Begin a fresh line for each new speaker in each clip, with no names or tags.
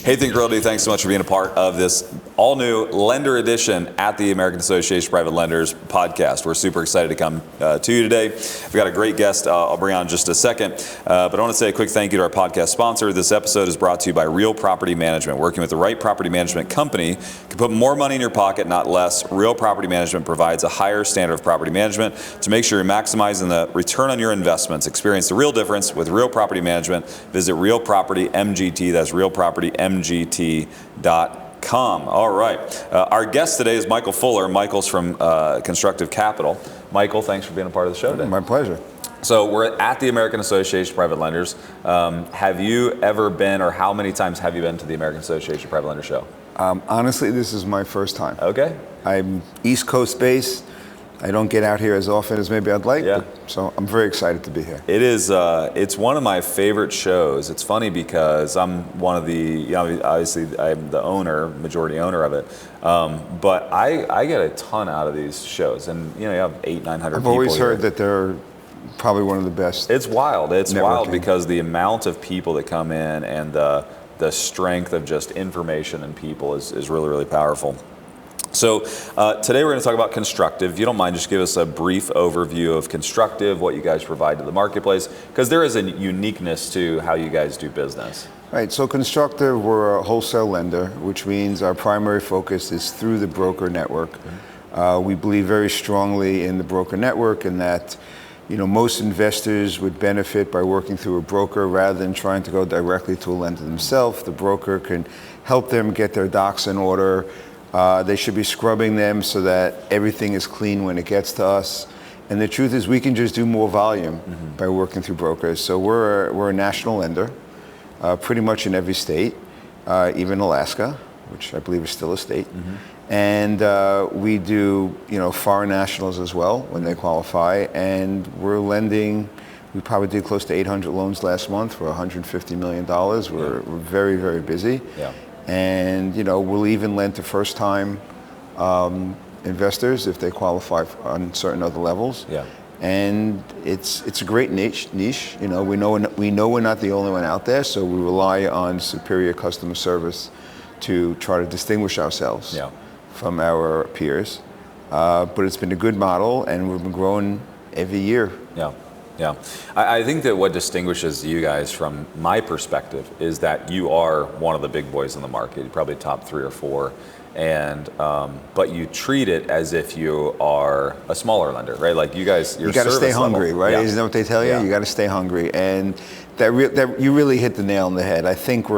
Hey, Think Realty, thanks so much for being a part of this all-new lender edition at the American Association of Private Lenders podcast. We're super excited to come to you today. We've got a great guest I'll bring on in just a second, but I want to say a quick thank you to our podcast sponsor. This episode is brought to you by Real Property Management. Working with the right property management company can put more money in your pocket, not less. Real Property Management provides a higher standard of property management to make sure you're maximizing the return on your investments. Experience the real difference with Real Property Management. Visit Real Property MGT. That's realpropertymgt.com. All right. Our guest today is Michael Fuller. Michael's from Constructive Capital. Michael, thanks for being a part of the show today.
My pleasure.
So we're at the American Association of Private Lenders. Have you ever been, or how many times have you been to the American Association of Private Lenders show?
Honestly, this is my first time.
Okay.
I'm East Coast based. I don't get out here as often as maybe I'd like, so I'm very excited to be here.
It is, it's one of my favorite shows. It's funny because I'm one of the, obviously I'm the majority owner of it, but I get a ton out of these shows, and you have 800-900 people.
I've always heard that they're probably one of the best.
It's wild. It's
networking.
Wild because the amount of people that come in and the strength of just information and people is really, really powerful. So today we're going to talk about Constructive. If you don't mind, just give us a brief overview of Constructive, what you guys provide to the marketplace, because there is a uniqueness to how you guys do business.
Right, so Constructive, we're a wholesale lender, which means our primary focus is through the broker network. We believe very strongly in the broker network, and that most investors would benefit by working through a broker rather than trying to go directly to a lender themselves. The broker can help them get their docs in order. They should be scrubbing them so that everything is clean when it gets to us. And the truth is we can just do more volume by working through brokers. So we're a national lender, pretty much in every state, even Alaska, which I believe is still a state. And we do foreign nationals as well when they qualify. And we're lending, we probably did close to 800 loans last month for $150 million. We're very, very busy. And we'll even lend to first-time investors if they qualify on certain other levels. And it's a great niche. We know we're not the only one out there, so we rely on superior customer service to try to distinguish ourselves from our peers. But it's been a good model, and we've been growing every year.
Yeah, I think that what distinguishes you guys from my perspective is that you are one of the big boys in the market, you're probably top 3 or 4, and but you treat it as if you are a smaller lender, right? Like you guys,
you got to stay hungry, right? Isn't that what they tell you? You got to stay hungry, and that you really hit the nail on the head. I think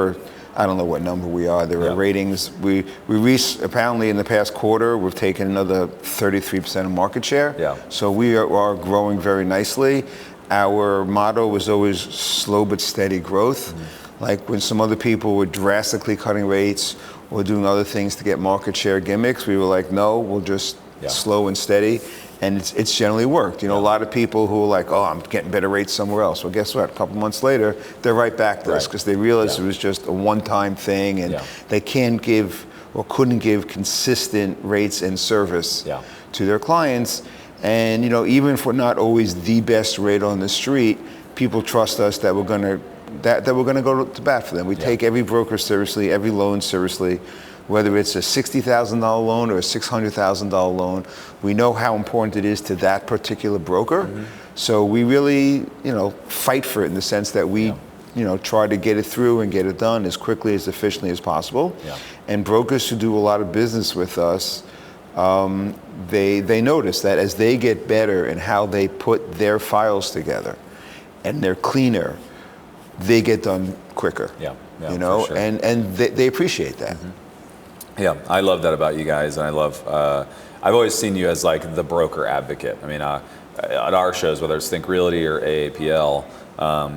I don't know what number we are. There are ratings. We apparently in the past quarter we've taken another 33% of market share. So we are growing very nicely. Our motto was always slow but steady growth. Like when some other people were drastically cutting rates or doing other things to get market share gimmicks, we were like, no, we'll just slow and steady. And it's generally worked. A lot of people who are like, oh, I'm getting better rates somewhere else. Well, guess what? A couple months later, they're right back to us because they realized it was just a one-time thing, and they can't give or couldn't give consistent rates and service to their clients. And even if we're not always the best rate on the street, people trust us that we're going to go to bat for them. We take every broker seriously, every loan seriously. Whether it's a $60,000 loan or a $600,000 loan, we know how important it is to that particular broker. So we really, fight for it in the sense that we, try to get it through and get it done as quickly, as efficiently as possible. And brokers who do a lot of business with us, they notice that as they get better in how they put their files together, and they're cleaner, they get done quicker. For sure. And they appreciate that.
Yeah, I love that about you guys, and I love, I've always seen you as like the broker advocate. I mean, at our shows, whether it's Think Realty or AAPL,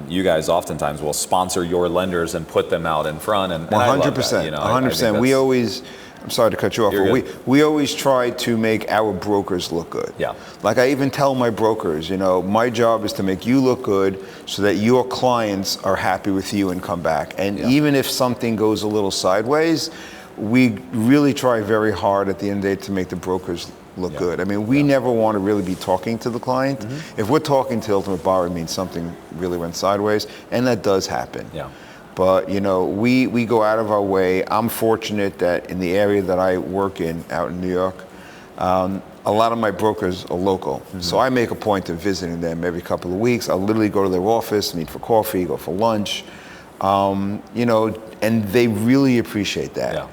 you guys oftentimes will sponsor your lenders and put them out in front, and
100%, 100%. We always, I'm sorry to cut you off, but we always try to make our brokers look good. Like I even tell my brokers, my job is to make you look good so that your clients are happy with you and come back. And even if something goes a little sideways, we really try very hard at the end of the day to make the brokers look good. I mean, we never want to really be talking to the client. If we're talking to the ultimate buyer, it means something really went sideways, and that does happen. But we go out of our way. I'm fortunate that in the area that I work in, out in New York, a lot of my brokers are local. So I make a point of visiting them every couple of weeks. I'll literally go to their office, meet for coffee, go for lunch, and they really appreciate that.
Yeah.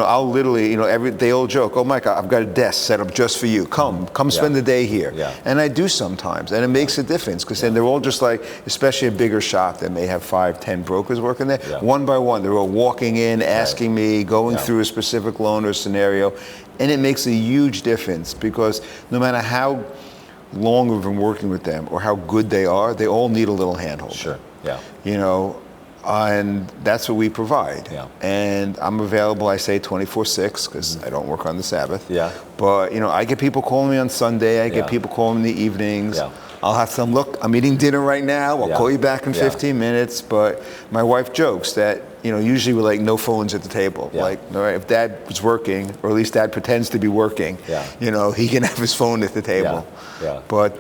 I'll literally, they all joke, "Oh, Mike, I've got a desk set up just for you. Come spend the day here."
Yeah.
And I do sometimes, and it makes a difference because then they're all just like, especially a bigger shop that may have 5, 10 brokers working there.
Yeah.
One by one, they're all walking in, asking me, going through a specific loan or scenario, and it makes a huge difference because no matter how long we've been working with them or how good they are, they all need a little handhold.
Sure. Yeah.
And that's what we provide.
Yeah.
And I'm available, I say 24/6 because I don't work on the Sabbath.
Yeah.
But I get people calling me on Sunday. I get people calling me in the evenings. Yeah. I'll have some, "Look, I'm eating dinner right now. I'll call you back in 15 minutes." But my wife jokes that, usually we're like no phones at the table.
Yeah.
Like, all right, if Dad was working, or at least Dad pretends to be working, he can have his phone at the table.
Yeah.
But,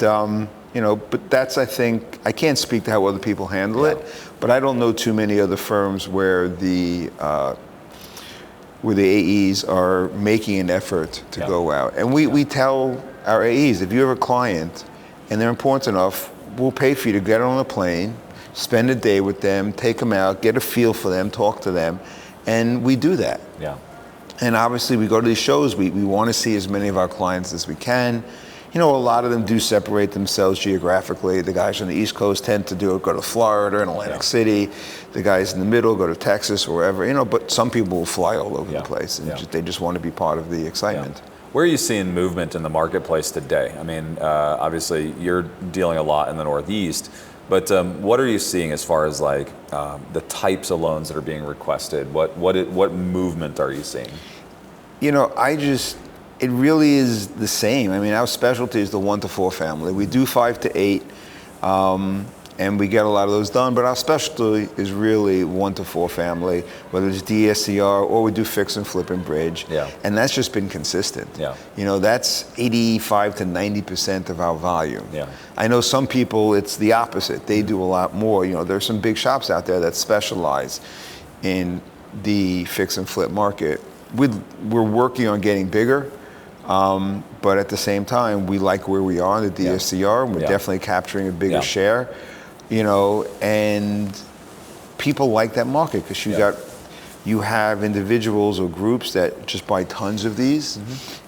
but that's, I think, I can't speak to how other people handle it, but I don't know too many other firms where the AEs are making an effort to go out. And we tell our AEs, if you have a client and they're important enough, we'll pay for you to get on a plane, spend a day with them, take them out, get a feel for them, talk to them, and we do that.
Yeah.
And obviously we go to these shows, we want to see as many of our clients as we can. A lot of them do separate themselves geographically. The guys on the East Coast tend to go to Florida and Atlantic City. The guys in the middle go to Texas or wherever, but some people will fly all over the place and they just want to be part of the excitement.
Yeah. Where are you seeing movement in the marketplace today? I mean, obviously you're dealing a lot in the Northeast, but what are you seeing as far as like the types of loans that are being requested? What movement are you seeing?
It really is the same. I mean, our specialty is the 1 to 4 family. We do 5 to 8, and we get a lot of those done, but our specialty is really 1 to 4 family, whether it's DSCR or we do fix and flip and bridge. Yeah. And that's just been consistent. Yeah. That's 85 to 90% of our volume. Yeah. I know some people, it's the opposite. They do a lot more. There's some big shops out there that specialize in the fix and flip market. We're working on getting bigger. But at the same time, we like where we are in the DSCR, and we're definitely capturing a bigger share, and people like that market because you have individuals or groups that just buy tons of these,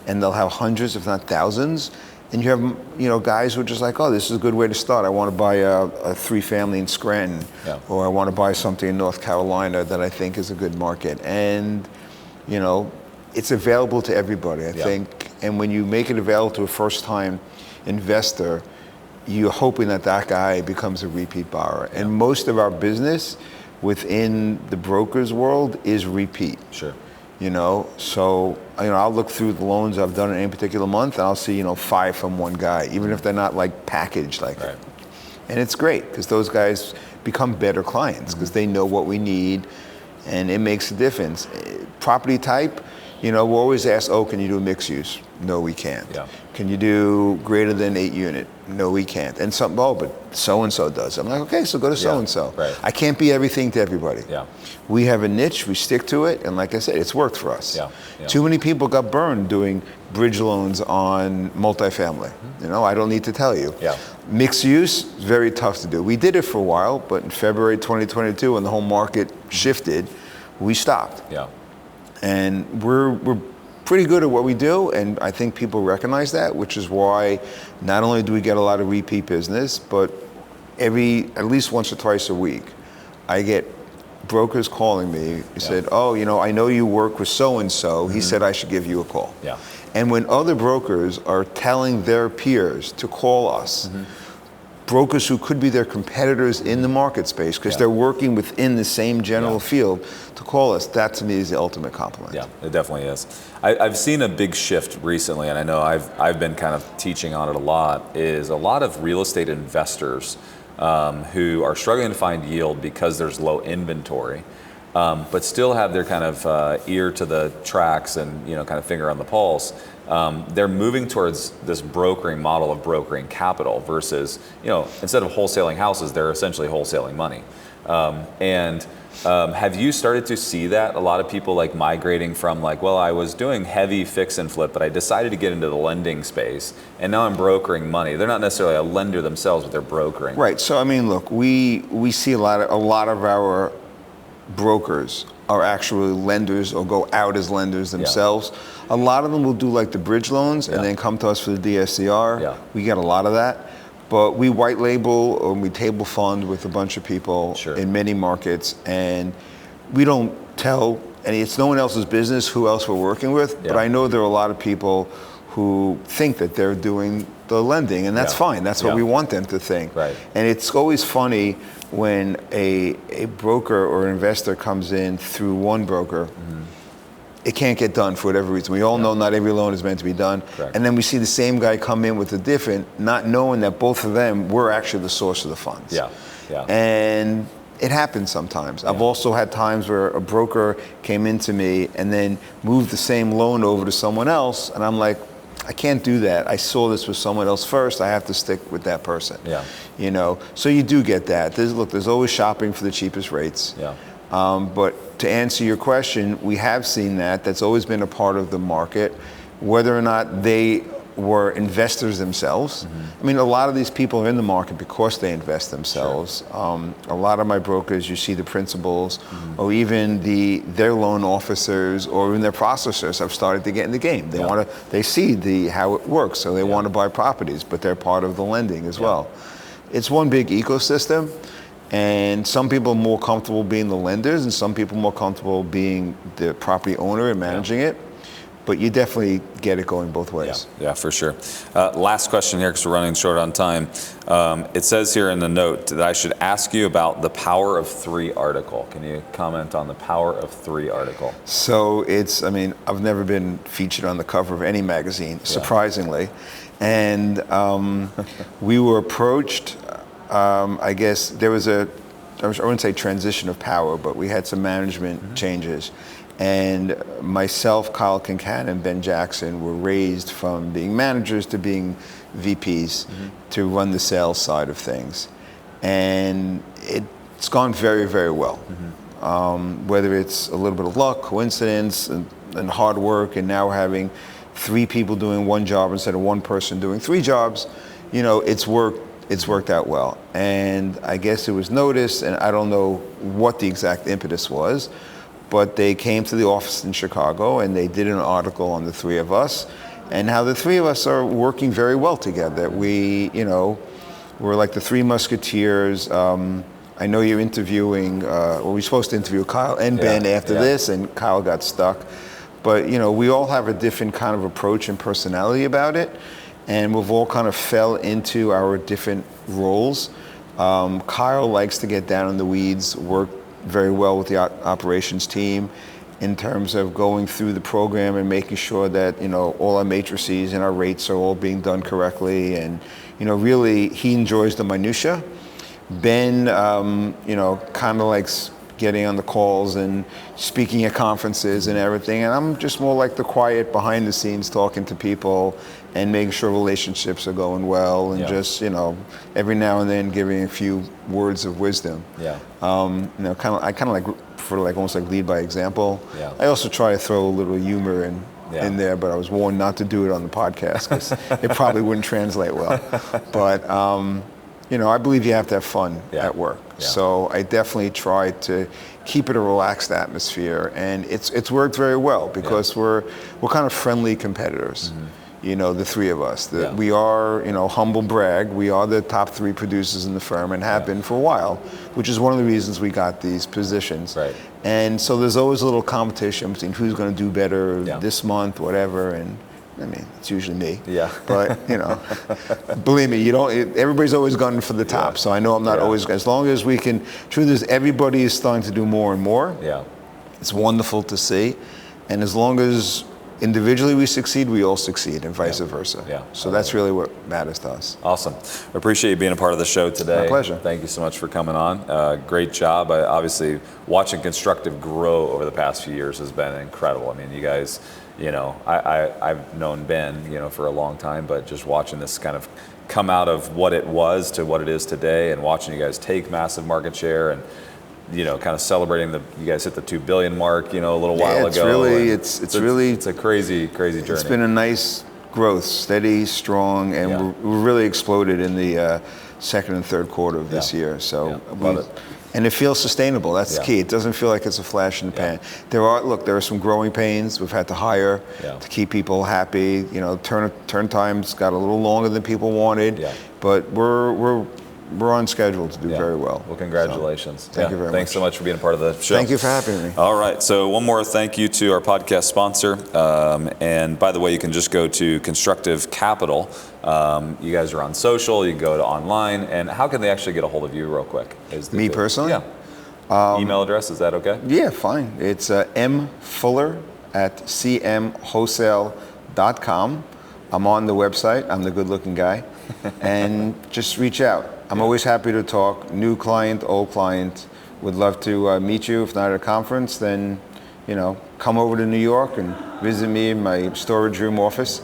and they'll have hundreds, if not thousands, and you have guys who are just like, "Oh, this is a good way to start. I want to buy a 3-family in Scranton, or I want to buy something in North Carolina that I think is a good market," and it's available to everybody, I think. And when you make it available to a first-time investor, you're hoping that guy becomes a repeat borrower. And most of our business within the brokers world is repeat. Sure. So I'll look through the loans I've done in any particular month, and I'll see 5 from one guy, even if they're not like packaged like that. And it's great because those guys become better clients because they know what we need, and it makes a difference. Property type. We're always asked, can you do a mixed use? No, we can't. Yeah. Can you do greater than 8 unit? No, we can't. And but so-and-so does. I'm like, okay, so go to so-and-so. Right. I can't be everything to everybody. Yeah. We have a niche, we stick to it, and like I said, it's worked for us. Yeah. Yeah. Too many people got burned doing bridge loans on multifamily. I don't need to tell you. Yeah. Mixed use, very tough to do. We did it for a while, but in February 2022, when the whole market shifted, we stopped. Yeah. And we're pretty good at what we do, and I think people recognize that, which is why not only do we get a lot of repeat business, but at least once or twice a week, I get brokers calling me. He said, I know you work with so-and-so. He said I should give you a call. Yeah. And when other brokers are telling their peers to call us, brokers who could be their competitors in the market space because they're working within the same general field to call us, that to me is the ultimate compliment. Yeah,
it definitely is. I've seen a big shift recently, and I know I've been kind of teaching on it a lot, is a lot of real estate investors who are struggling to find yield because there's low inventory. but still have their kind of ear to the tracks and kind of finger on the pulse. They're moving towards this brokering model of brokering capital versus, instead of wholesaling houses, they're essentially wholesaling money. Have you started to see that? A lot of people like migrating from I was doing heavy fix and flip, but I decided to get into the lending space, and now I'm brokering money. They're not necessarily a lender themselves, but they're brokering.
Right. So I mean, look, we see a lot of our brokers are actually lenders or go out as lenders themselves. Yeah. A lot of them will do like the bridge loans and then come to us for the DSCR. Yeah. We get a lot of that. But we white label or we table fund with a bunch of people in many markets, and we don't tell, and it's no one else's business who else we're working with, but I know there are a lot of people who think that they're doing the lending, and that's fine. That's what we want them to think. Right. And it's always funny when a broker or investor comes in through one broker. It can't get done for whatever reason. We all know not every loan is meant to be done. Correct. And then we see the same guy come in with a different, not knowing that both of them were actually the source of the funds. Yeah. Yeah. And it happens sometimes. Yeah. I've also had times where a broker came into me and then moved the same loan over to someone else, and I'm like, I can't do that. I saw this with someone else first. I have to stick with that person. Yeah. So you do get that. There's always shopping for the cheapest rates. Yeah. But to answer your question, we have seen that. That's always been a part of the market. Whether or not they were investors themselves. I mean, a lot of these people are in the market because they invest themselves. A lot of my brokers, you see the principals or even their loan officers or even their processors have started to get in the game. They see how it works, so they want to buy properties, but they're part of the lending as well. It's one big ecosystem. And some people are more comfortable being the lenders, and some people are more comfortable being the property owner and managing it. But you definitely get it going both ways.
Yeah, for sure. Last question here, because we're running short on time. It says here in the note that I should ask you about the Power of 3 article. Can you comment on the Power of 3 article?
So I've never been featured on the cover of any magazine, surprisingly. And we were approached. I guess there was I wouldn't say transition of power, but we had some management changes. And myself, Kyle Kincannon, and Ben Jackson were raised from being managers to being VPs to run the sales side of things. And it's gone very, very well. Whether it's a little bit of luck, coincidence, and hard work, and now we're having 3 people doing one job instead of one person doing 3 jobs, it's worked out well. And I guess it was noticed, and I don't know what the exact impetus was, but they came to the office in Chicago and they did an article on the 3 of us and how the 3 of us are working very well together. We're like the 3 musketeers. I know you're interviewing, we're supposed to interview Kyle and Ben after this, and Kyle got stuck. But we all have a different kind of approach and personality about it. And we've all kind of fell into our different roles. Kyle likes to get down in the weeds, work very well with the operations team in terms of going through the program and making sure that all our matrices and our rates are all being done correctly. And really he enjoys the minutia. Ben, kind of likes getting on the calls and speaking at conferences and everything. And I'm just more like the quiet behind the scenes, talking to people and making sure relationships are going well, and just every now and then giving a few words of wisdom. I kind of like almost like lead by example. I also try to throw a little humor in there, but I was warned not to do it on the podcast because it probably wouldn't translate well. But I believe you have to have fun at work. So I definitely try to keep it a relaxed atmosphere, and it's worked very well because we're kind of friendly competitors. The 3 of us. We are, humble brag, we are the top 3 producers in the firm and have been for a while, which is one of the reasons we got these positions. Right. And so there's always a little competition between who's going to do better this month, whatever. And it's usually me. Yeah. But, believe me, everybody's always gunning for the top. So I know I'm not always, as long as we can, truth is everybody is starting to do more and more. Yeah. It's wonderful to see. And as long as individually we succeed, we all succeed, and vice versa.
Yeah.
So that's really what matters to us.
Awesome. I appreciate you being a part of the show today.
My pleasure.
Thank you so much for coming on. Great job. Obviously, watching Constructive grow over the past few years has been incredible. I mean, you guys, I've known Ben, for a long time, but just watching this kind of come out of what it was to what it is today, and watching you guys take massive market share, and kind of celebrating you guys hit the 2 billion mark, a little while
it's
ago.
Really, it's a
crazy journey.
It's been a nice growth, steady, strong, and we're really exploded in the second and third quarter of this year. So
love it.
And it feels sustainable. That's the key. It doesn't feel like it's a flash in the pan. There are some growing pains. We've had to hire to keep people happy. Turn times got a little longer than people wanted, but we're on schedule to do very well.
Well, congratulations.
So, thank you very much.
Thanks so much for being a part of the show.
Thank you for having me.
All right. So one more thank you to our podcast sponsor. And by the way, you can just go to Constructive Capital. You guys are on social. You can go to online. And how can they actually get a hold of you real quick?
Me personally?
Yeah. Email address, is that okay?
Yeah, fine. It's mfuller@cmwholesale.com. I'm on the website. I'm the good-looking guy. And just reach out. I'm always happy to talk. New client, old client. Would love to meet you. If not at a conference, then come over to New York and visit me in my storage room office,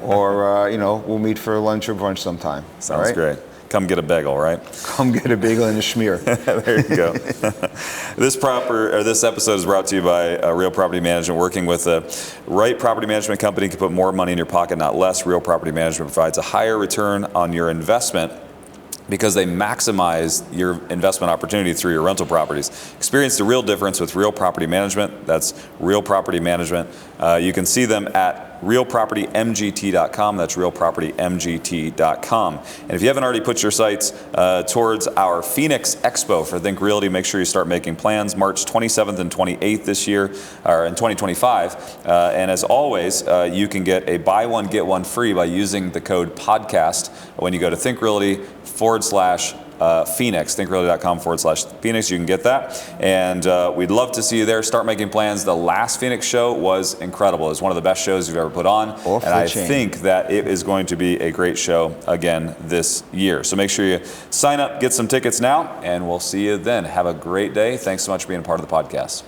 or we'll meet for lunch or brunch sometime.
Sounds great. Come get a bagel, right?
Come get a bagel and a schmear.
There you go. This episode is brought to you by Real Property Management. Working with the right property management company can put more money in your pocket, not less. Real Property Management provides a higher return on your investment because they maximize your investment opportunity through your rental properties. Experience the real difference with Real Property Management. That's Real Property Management. You can see them at realpropertymgt.com. That's realpropertymgt.com. And if you haven't already put your sights towards our Phoenix Expo for Think Realty, make sure you start making plans. March 27th and 28th this year, or in 2025. And as always, you can get a buy one, get one free by using the code podcast when you go to Think Realty /Phoenix, thinkrealty.com/Phoenix. You can get that. And we'd love to see you there. Start making plans. The last Phoenix show was incredible. It was one of the best shows we've ever put on. And I think that it is going to be a great show again this year. So make sure you sign up, get some tickets now, and we'll see you then. Have a great day. Thanks so much for being a part of the podcast.